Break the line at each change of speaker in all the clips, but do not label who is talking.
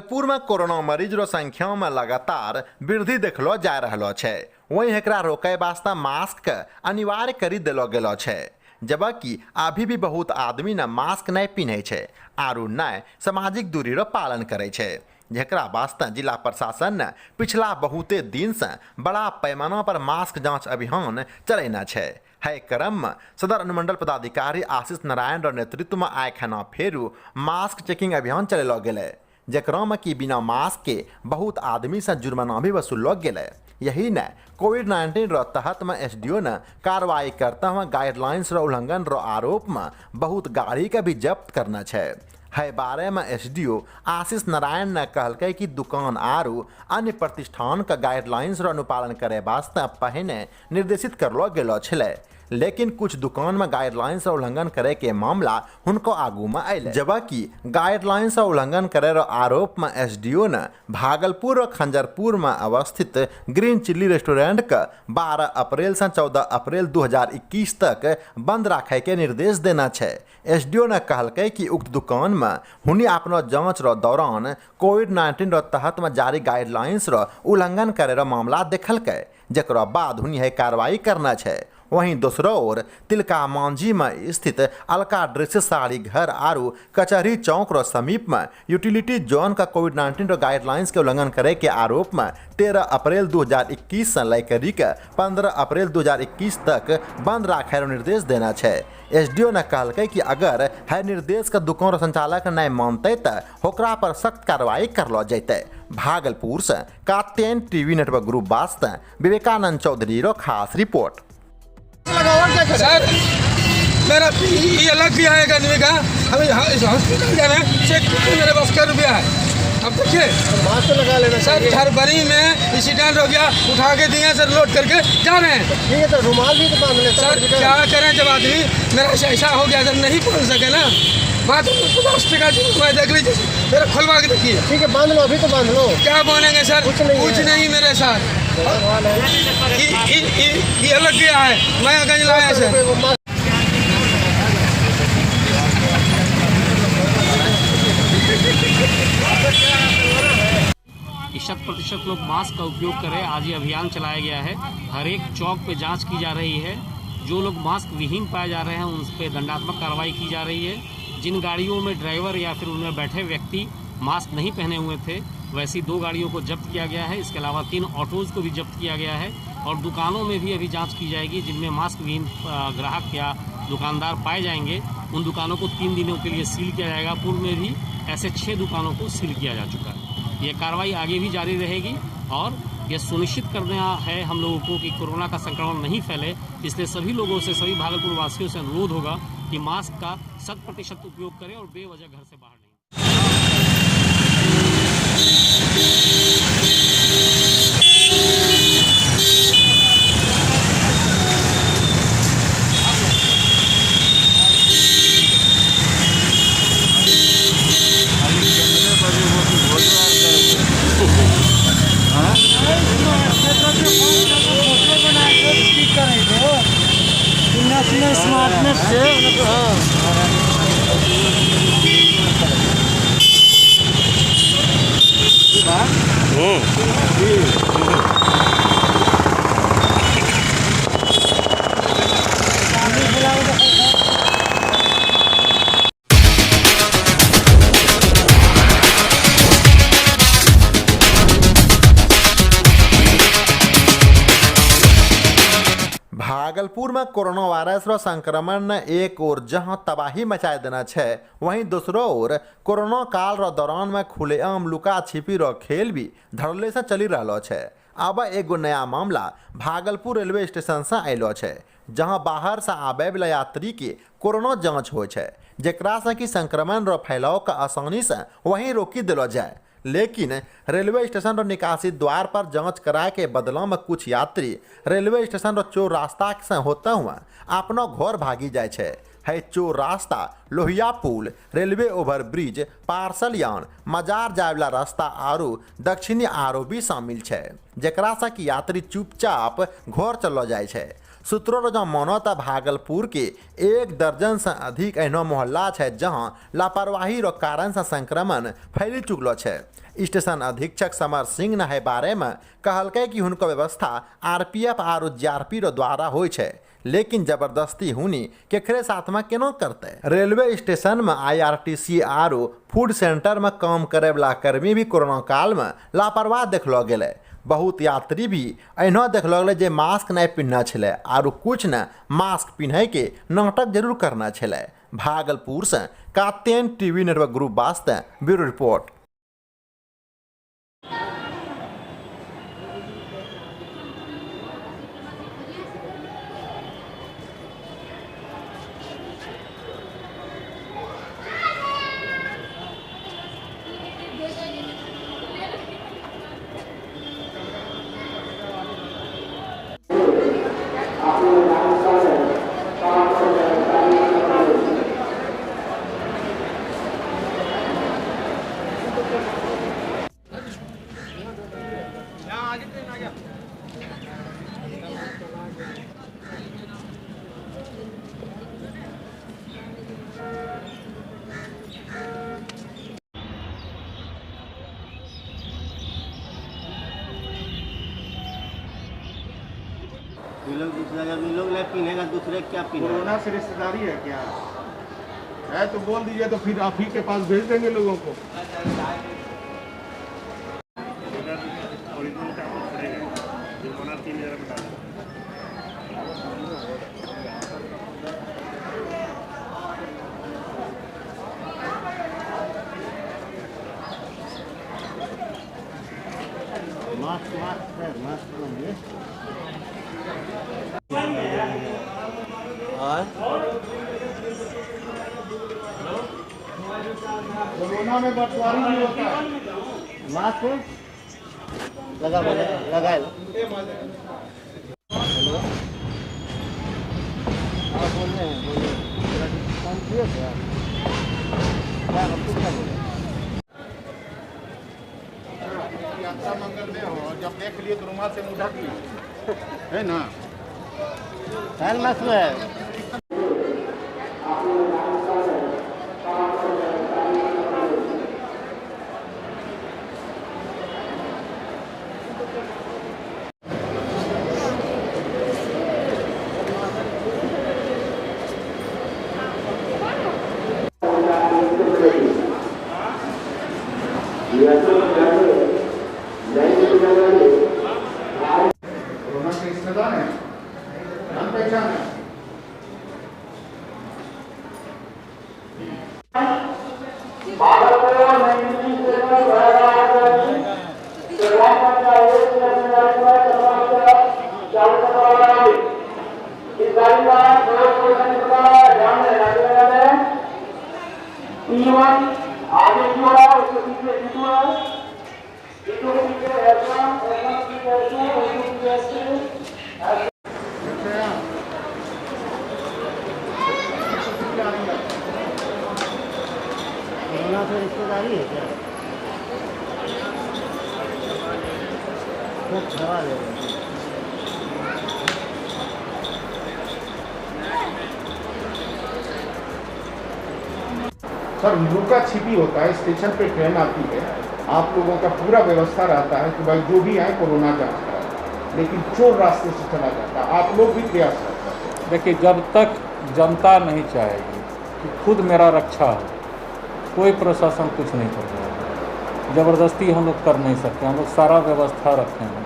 भागलपुर में कोरोना मरीज रो संख्या में लगातार वृद्धि देखलो जा रहा है। वहीं एकरा रोके वास्ते मास्क अनिवार्य करी दिलो गेलो छे, जबकि अभी भी बहुत आदमी ने मास्क नहीं पहने छे आरु न सामाजिक दूरी रो पालन करे छे। जेकरा वास्ते जिला प्रशासन ने पिछला बहुते दिन से बड़ा पैमाना पर मास्क जांच अभियान चलेना छे। है क्रम में सदर अनुमंडल पदाधिकारी आशीष नारायण रो नेतृत्व में आय खाना फेरू मास्क चेकिंग अभियान चलेलो गेले, जेकरा में कि बिना मास्क के बहुत आदमी से जुर्माना भी वसूलो गेले। यही न कोविड-19 रो तहत में एसडीओ ने कार्रवाई करता हुआ गाइडलाइंस रो उल्लंघन रो आरोप में बहुत गाड़ी के भी जब्त करना छे। है बारे में एसडीओ आशीष नारायण ने कहलकै कि दुकान आरु अन्य प्रतिष्ठान का गाइडलाइंस रो अनुपालन करे वास्ते पहले निर्देशित करलो गेलो छलै, लेकिन कुछ दुकान में गाइडलाइंस उल्लंघन करे के मामला उनको आगू में आयल, जबकि गाइडलाइंस उल्लंघन करे रो आरोप में एसडीओ ने भागलपुर और खंजरपुर में अवस्थित ग्रीन चिल्ली रेस्टोरेंट का 12 अप्रैल से 14 अप्रैल 2021 तक बंद रखे के निर्देश देना छे। एसडीओ ने कहलकै कि उक्त दुकान में हुनी अपनो जांच रो दौरान कोविड-19 रो तहत में जारी गाइडलाइंस रो उल्लंघन करे रो मामला देखलकै, जेकरा बाद हुनी है कार्रवाई करना छे। वहीं दूसरा ओर तिलका मांझी में स्थित अलका ड्रेसेस साड़ी घर आरु कचहरी चौक रो समीप में यूटिलिटी जोन का कोविड-19 रो गाइडलाइंस के उल्लंघन करे के आरोप में 13 अप्रैल 2021 से लेकर 15 अप्रैल 2021 तक बंद रखे रो निर्देश देना छे। एसडीओ ने कहलकै कि अगर है निर्देश का दुकान रो संचालक नहीं मानते तो ओकरा पर सख्त कार्रवाई करलो जैते। भागलपुर से कात्यायन टीवी नेटवर्क ग्रुप वास्ते विवेकानंद चौधरी रो खास रिपोर्ट।
सर मेरा ये अलग भी आएगा नहीं का, हमें इस हॉस्पिटल जाना है, चेक मेरे पास क्या रुपया है। अब देखिए
मास्क लगा लेना
सर, फरवरी में एक्सीडेंट हो गया, उठा के दिए सर, लोड करके जा रहे हैं।
ठीक है तो रुमाल भी तो बांध ले
सर, क्या करें जब आदमी मेरा ऐसा हो गया सर, नहीं पहुँच सके ना, बात 50 टका मैं देख लीजिए, मेरा खुलवा के देखिए।
ठीक है बांध लो, अभी तो बांध लो।
क्या बोलेंगे सर, कुछ नहीं मेरे साथ, ये अलग गया है, मैं गंज लाया सर।
100% लोग मास्क का उपयोग करें। आज ये अभियान चलाया गया है। हर एक चौक पे जांच की जा रही है। जो लोग मास्क विहीन पाए जा रहे हैं उन पर दंडात्मक कार्रवाई की जा रही है। जिन गाड़ियों में ड्राइवर या फिर उनमें बैठे व्यक्ति मास्क नहीं पहने हुए थे, वैसी 2 गाड़ियों को जब्त किया गया है। इसके अलावा 3 ऑटोज़ को भी जब्त किया गया है और दुकानों में भी अभी जाँच की जाएगी। जिनमें मास्क विहीन ग्राहक या दुकानदार पाए जाएंगे उन दुकानों को 3 दिनों के लिए सील किया जाएगा। पूर्व में भी ऐसे 6 दुकानों को सील किया जा चुका है। ये कार्रवाई आगे भी जारी रहेगी और ये सुनिश्चित करना है हम लोगों को कि कोरोना का संक्रमण नहीं फैले। इसलिए सभी लोगों से, सभी भागलपुर वासियों से अनुरोध होगा कि मास्क का 100% उपयोग करें और बेवजह घर से बाहर नहीं।
स्मार्टनेस
भागलपुर में कोरोना वायरस रो संक्रमण ने एक ओर जहां तबाही मचाए देना छे, वहीं दूसरो ओर कोरोना काल रो दौरान में खुलेआम लुका छिपी रो खेल भी धड़ल्ले से चली रहा छे। अब एगो नया मामला भागलपुर रेलवे स्टेशन से आयलो छे, जहां बाहर से आबे वाला यात्री के कोरोना जांच हो छे, जेकरा से कि संक्रमण रो फैलाव का आसानी से वहीं रोकी दिलो जाए। लेकिन रेलवे स्टेशन रो निकासी द्वार पर जांच कराए के बदला में कुछ यात्री रेलवे स्टेशन रो चोर रास्ता से होता हुआ अपना घर भागी जाए छे। है चोर रास्ता लोहिया पुल, रेलवे ओवर ब्रिज, पार्सल यान, मजार जाए वाला रास्ता आरु दक्षिणी आरो भी शामिल छे, जेकरा से कि यात्री चुपचाप घर चलो जाए छे। सूत्रों रो मानो तो भागलपुर के 1 दर्जन से अधिक एहनो मोहल्ला है जहां लापरवाही रो कारण से संक्रमण फैली चुकलो छे। स्टेशन अधीक्षक समर सिंह ने है बारे में कहलकै कि हुनको व्यवस्था आरपीएफ और जीआरपी रो द्वारा होय छै, लेकिन जबरदस्ती हुनी केकरे साथ में केना करते। रेलवे स्टेशन में आईआरटीसी और फूड सेंटर में काम करे वाला कर्मी भी कोरोना काल में लापरवाह देखलो गेले। बहुत यात्री भी एहनो देखलो गेले जे मास्क नहीं पिन्हना छले और कुछ न मास्क पिन्हे के नाटक जरूर करना छले। भागलपुर से कात्यायन टीवी नेटवर्क ग्रुप वास्ते ब्यूरो रिपोर्ट।
दूसरा जब लोग नहीं पीनेगा दूसरे क्या पीने।
कोरोना से रिश्तेदारी है क्या है तो बोल दीजिए, तो फिर आप ही के पास भेज देंगे लोगों को। कोरोना में बंटवारी भी होता है।
मास्क लगा बोले लगा लो। आप बोल रहे हैं बोलिए कौन किया क्या हम कुछ क्या बोले।
यात्रा मंगल में हो जब देख लिए तो रुमाल से मुँह ढक लिए है ना।
मास्क है
कोरोना के रिश्तेदार हैं, जान पहचान है।
आगे की ओर है उसके पीछे जीतू है, जीतू के पीछे ऐसा
कोरोना से रिश्तेदारी है क्या खूब सवाल है।
सर लुका छिपी होता है, स्टेशन पे ट्रेन आती है, आप लोगों का पूरा व्यवस्था रहता है कि भाई जो भी आए कोरोना जांच कराए, लेकिन चोर रास्ते से चला जाता है। आप लोग भी प्रयास करते हैं।
देखिए, जब तक जनता नहीं चाहेगी कि खुद मेरा रक्षा हो, कोई प्रशासन कुछ नहीं कर रहा है। ज़बरदस्ती हम लोग कर नहीं सकते। हम लोग सारा व्यवस्था रखे हैं,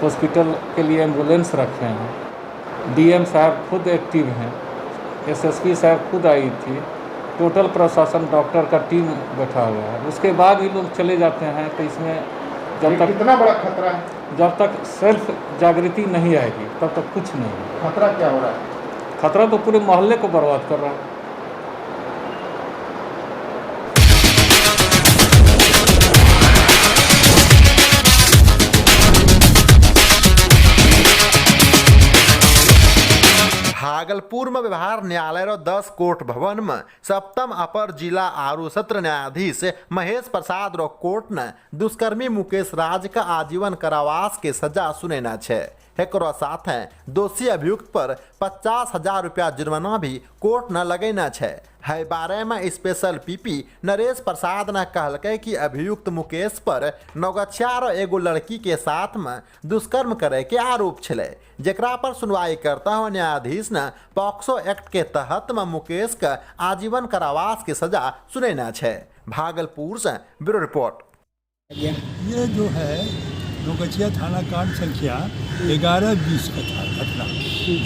हॉस्पिटल के लिए एम्बुलेंस रखे हैं, डीएम साहब खुद एक्टिव हैं, एसएसपी साहब खुद आई थी, टोटल प्रशासन डॉक्टर का टीम बैठा हुआ है। उसके बाद ही लोग चले जाते हैं। तो इसमें जब तक
कितना बड़ा खतरा है,
जब तक सेल्फ जागृति नहीं आएगी तब तक कुछ नहीं है।
खतरा क्या हो रहा है?
खतरा तो पूरे मोहल्ले को बर्बाद कर रहा है।
भागलपुर में व्यवहार न्यायालय रो 10 कोर्ट भवन में सप्तम अपर जिला और सत्र न्यायाधीश महेश प्रसाद रो कोर्ट ने दुष्कर्मी मुकेश राज का आजीवन कारावास के सजा सुनेना छे। एकरो साथ दोषी अभियुक्त पर 50,000 रुपया जुर्माना भी कोर्ट न लगेना छै। है बारे में स्पेशल पीपी नरेश प्रसाद ने कहलकै कि अभियुक्त मुकेश पर नौगछिया रो एगो लड़की के साथ में दुष्कर्म करे के आरोप छलै, जेकरा पर सुनवाई करता हुआ न्यायाधीश ने पॉक्सो एक्ट के तहत में मुकेश के आजीवन कारावास की सजा सुनैना छै। भागलपुर से ब्यूरो रिपोर्ट।
ये जो है नौगछिया थाना कांड संख्या 11-20 का था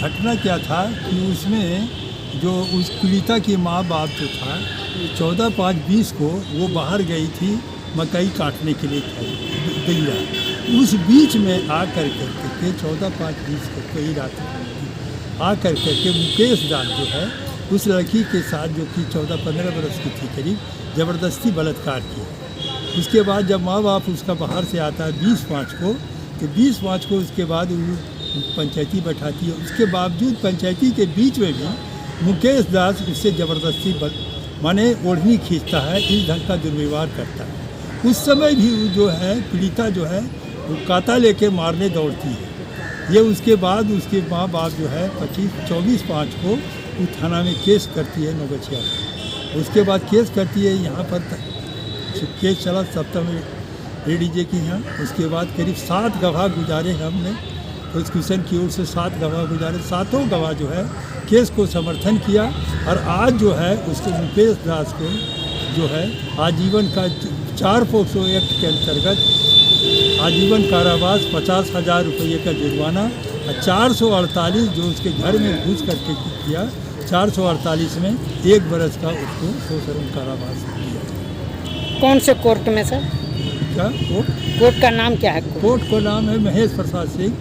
घटना क्या था कि उसमें जो उस पीड़िता की माँ बाप जो था 14/5/20 को वो बाहर गई थी मकई काटने के लिए दैया। उस बीच में आ कर के 14/5/20 को कोई रात आ कर के मुकेश दास जो है उस लड़की के साथ जो कि 14-15 बरस की थी करीब, ज़बरदस्ती बलात्कार किया। उसके बाद जब माँ बाप उसका बाहर से आता है 20/5 को, तो 20/5 को उसके बाद वो पंचायती बैठाती है। उसके बावजूद पंचायती के बीच में भी मुकेश दास उससे ज़बरदस्ती माने ओढ़नी खींचता है, इस ढंग का दुर्व्यवहार करता है। उस समय भी वो जो है पीड़िता जो है वो कांटा लेके मारने दौड़ती है। ये उसके बाद उसके माँ बाप जो है 24/5 को वो थाना में केस करती है नौगछिया में। उसके बाद केस करती है यहाँ पर केस चला सप्तम एडीजे के यहाँ। उसके बाद करीब 7 गवाह गुजारे हमने प्रोसिक्यूशन की ओर से 7 गवाह गुजारे। 7 गवाह जो है केस को समर्थन किया और आज जो है उसको मुकेश दास को जो है आजीवन का 4 पॉक्सो एक्ट के अंतर्गत आजीवन कारावास, 50,000 रुपये का जुर्माना और 448 जो उसके घर में घुस करके किया 448 में 1 बरस का उसको सश्रम कारावास दिया।
कौन से कोर्ट में सर?
क्या
कोर्ट का नाम क्या है?
कोर्ट का नाम है महेश प्रसाद सिंह।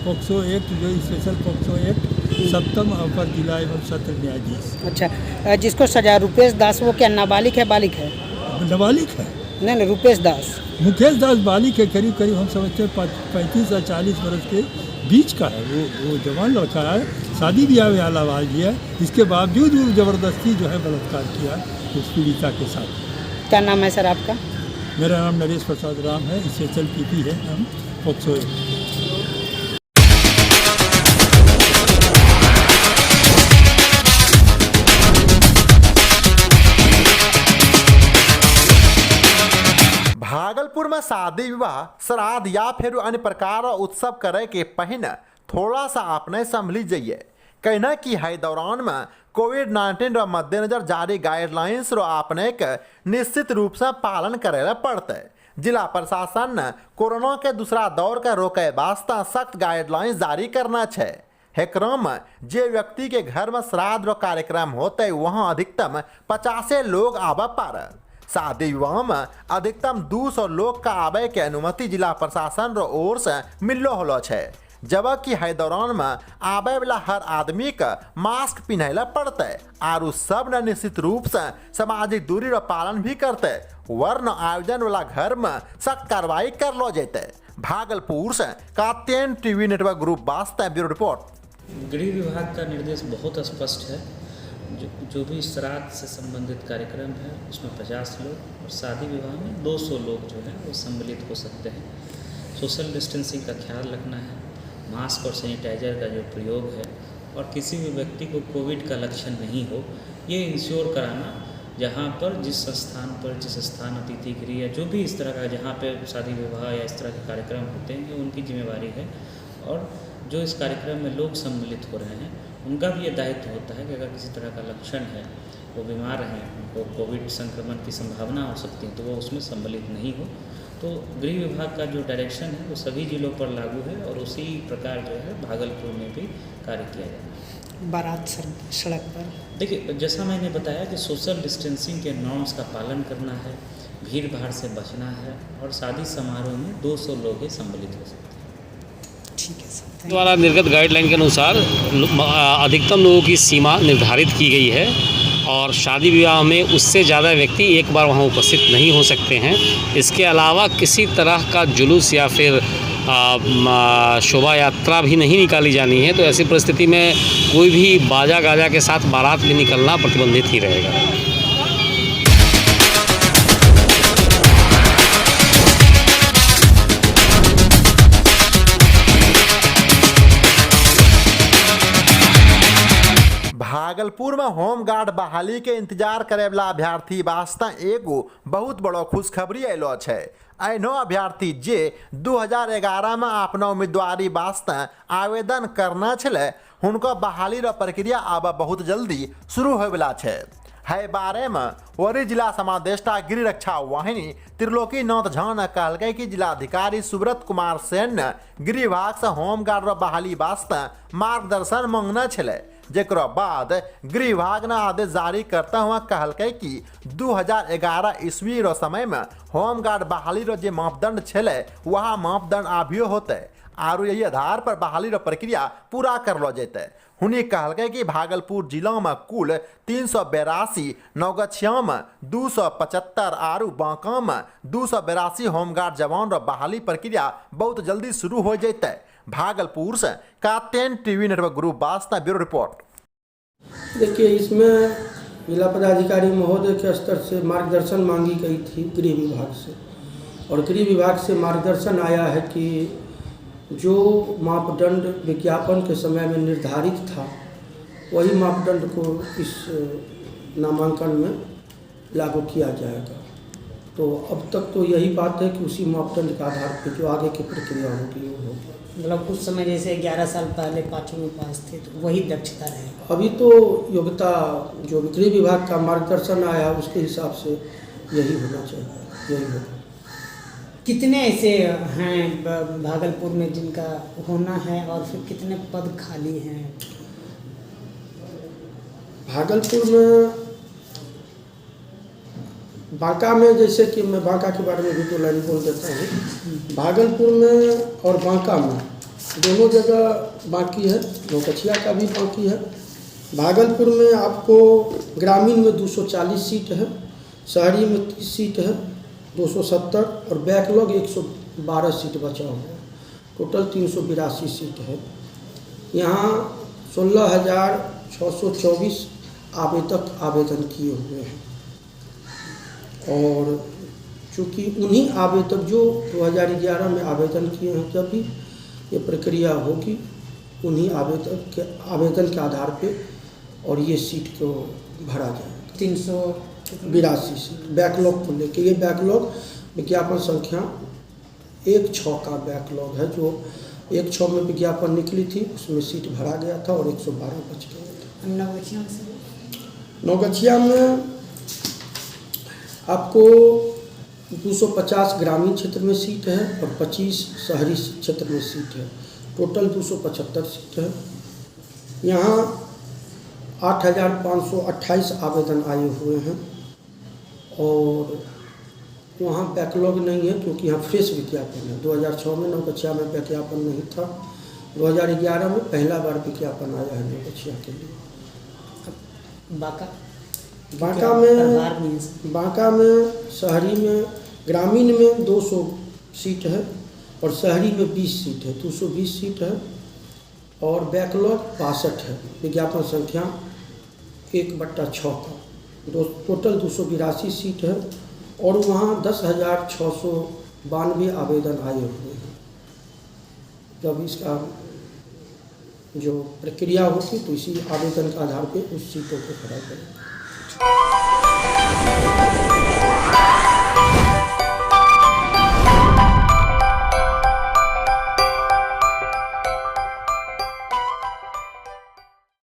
पॉक्सो एक्ट जो स्पेशल पॉक्सो एक्ट 7म अपर जिला एवं सत्र न्यायाधीश।
अच्छा, जिसको सजा रुपेश दास वो क्या नाबालिग है बालिग है?
नाबालिग है।
नहीं, रुपेश दास।
मुकेश दास बालिग के करीब हम समझते हैं 35 या 40 वर्ष के बीच का है। वो जवान लड़का है, शादी ब्याह में आलावाज भी है। इसके बावजूद वो ज़बरदस्ती जो है बलात्कार किया उस पीड़िता के साथ।
क्या नाम है सर आपका?
मेरा नाम नरेश प्रसाद राम है, स्पेशल पीपी है हम पॉक्सो एक्ट।
भागलपुर में शादी विवाह, श्राद्ध या फिर अन्य प्रकार उत्सव करे के पहले थोड़ा सा अपने संभली जाइए। कहना कि है दौरान में कोविड-19 रो मद्देनजर जारी गाइडलाइंस रो अपने के निश्चित रूप से पालन करे पड़ते। जिला प्रशासन ने कोरोना के दूसरा दौर के रोके वास्ते सख्त गाइडलाइंस जारी करना है। एकरा में जे व्यक्ति के घर में श्राद्ध रो कार्यक्रम होते वहाँ अधिकतम 50 लोग आवे पारे। शादी विवाह में अधिकतम 200 लोग का आवे के अनुमति जिला प्रशासन रो ओर से मिलो होलो छे। जबकि है दौरान में आवे वाला हर आदमी का मास्क पहनला पड़ते और सब ने निश्चित रूप से सामाजिक दूरी रो पालन भी करते, वरना आयोजन वाला घर में सख्त कार्रवाई कर लो जाते। भागलपुर से कात्यायन टीवी नेटवर्क ग्रुप वास्ते ब्यूरो रिपोर्ट।
गृह विभाग का निर्देश बहुत स्पष्ट है। जो भी श्राद्ध से संबंधित कार्यक्रम है उसमें 50 लोग और शादी विवाह में 200 लोग जो है वो सम्मिलित हो सकते हैं। सोशल डिस्टेंसिंग का ख्याल रखना है, मास्क और सैनिटाइजर का जो प्रयोग है और किसी भी व्यक्ति को कोविड का लक्षण नहीं हो ये इंश्योर कराना। जहाँ पर जिस स्थान अतिथि गृह या जो भी इस तरह का जहाँ पे शादी विवाह या इस तरह के कार्यक्रम होते हैं ये उनकी जिम्मेवारी है। और जो इस कार्यक्रम में लोग सम्मिलित हो रहे हैं उनका भी ये दायित्व होता है कि अगर किसी तरह का लक्षण है, वो बीमार हैं, उनको कोविड संक्रमण की संभावना हो सकती है तो वो उसमें सम्मिलित नहीं हो। तो गृह विभाग का जो डायरेक्शन है वो सभी जिलों पर लागू है और उसी प्रकार जो है भागलपुर में भी कार्य किया जाता है।
बारात सड़क पर
देखिए, जैसा मैंने बताया कि सोशल डिस्टेंसिंग के नॉर्म्स का पालन करना है, भीड़ भाड़ से बचना है और शादी समारोह में 200 लोग ही सम्मिलित हो सकते हैं।
ठीक है सर।
द्वारा निर्गत गाइडलाइन के अनुसार अधिकतम लोगों की सीमा निर्धारित की गई है और शादी विवाह में उससे ज़्यादा व्यक्ति एक बार वहां उपस्थित नहीं हो सकते हैं। इसके अलावा किसी तरह का जुलूस या फिर शोभा यात्रा भी नहीं निकाली जानी है। तो ऐसी परिस्थिति में कोई भी बाजा गाजा के साथ बारात में निकलना प्रतिबंधित ही रहेगा।
भागलपुर में होमगार्ड बहाली के इंतजार करे वाला अभ्यर्थी वास्ते एगो बहुत बड़ो खुशखबरी अलो छै। एनो अभ्यर्थी जे 2011 में अपना उम्मीदवारी वास्ते आवेदन करना छले हुनको बहाली रो प्रक्रिया अब बहुत जल्दी शुरू होय वाला छै। है बारे में वरी जिला समादेष्टा गृह रक्षा वाहिनी त्रिलोकी नाथ झा ने कहलकै कि जिलाधिकारी सुब्रत कुमार सेन ने गृह विभाग से होमगार्ड रो बहाली वास्ते मार्गदर्शन मांगना छले, जेकरो बाद गृह विभाग ने आदेश जारी करते हुए कहलकै कि 2011 ईस्वी रो समय में होमगार्ड बहाली रो जे मापदंड छले वह मापदंड अभियो होते और यही आधार पर बहाली रो प्रक्रिया पूरा करलो जेते। हुनी कहलकै कि भागलपुर जिला में कुल 382, नवगछिया में 275 और बांका में 282 होमगार्ड जवान रो बहाली प्रक्रिया बहुत जल्दी शुरू हो जेते। भागलपुर से काटेन टीवी नेटवर्क ग्रुप वास्ते ब्यूरो रिपोर्ट।
देखिए, इसमें जिला पदाधिकारी महोदय के स्तर से मार्गदर्शन मांगी गई थी गृह विभाग से, और गृह विभाग से मार्गदर्शन आया है कि जो मापदंड विज्ञापन के समय में निर्धारित था वही मापदंड को इस नामांकन में लागू किया जाएगा। तो अब तक तो यही बात है कि उसी मापदंड के आधार पर जो आगे की प्रक्रिया होगी वो होगी।
मतलब उस समय जैसे 11 साल पहले 5वीं में पास थे तो वही दक्षता रहेगा।
अभी तो योग्यता जो गृह विभाग का मार्गदर्शन आया उसके हिसाब से यही होना चाहिए, यही होगा।
कितने ऐसे हैं भागलपुर में जिनका होना है और फिर कितने पद खाली हैं?
भागलपुर में बांका में, जैसे कि मैं बांका के बारे में भी तो लाइन बोल देता हूँ। भागलपुर में और बांका में दोनों जगह बाकी है, नौगछिया का भी बाकी है। भागलपुर में आपको ग्रामीण में 240 सीट है, शहरी में 30 सीट है 270, और बैकलॉग 112 सीट बचा हुआ है। टोटल 382 सीट है। यहाँ 16,624 आवेदक आवेदन किए हुए हैं, और चूँकि उन्हीं आवेदक जो 2011 में आवेदन किए हैं, जब भी ये प्रक्रिया होगी उन्हीं आवेदन के आधार पे और ये सीट को भरा जाएगा। 382 सीट बैकलॉग को लेके, ये बैकलॉग विज्ञापन संख्या 1/6 का बैकलॉग है। जो 1/6 में विज्ञापन निकली थी उसमें सीट भरा गया था और 112 बच गया था। नौगछिया में आपको 250 ग्रामीण क्षेत्र में सीट है और 25 शहरी क्षेत्र में सीट है। टोटल 275 सीट है। यहाँ 8,528 आवेदन आए हुए हैं, और वहाँ बैकलॉग नहीं है क्योंकि यहाँ फ्रेश विज्ञापन है। 2006 में नौगछिया में विज्ञापन नहीं था, 2011 में पहला बार विज्ञापन आया है नौगछिया के लिए। बांका में शहरी में, ग्रामीण में 200 सीट है और शहरी में 20 सीट है, 220 सीट है, और बैकलॉग 62 है। विज्ञापन संख्या 1/6 का टोटल 282 सीट है, और वहाँ 10,692 आवेदन आए हुए हैं। जब इसका जो प्रक्रिया होगी तो इसी आवेदन के आधार पे उस सीटों को भरा जाएगा।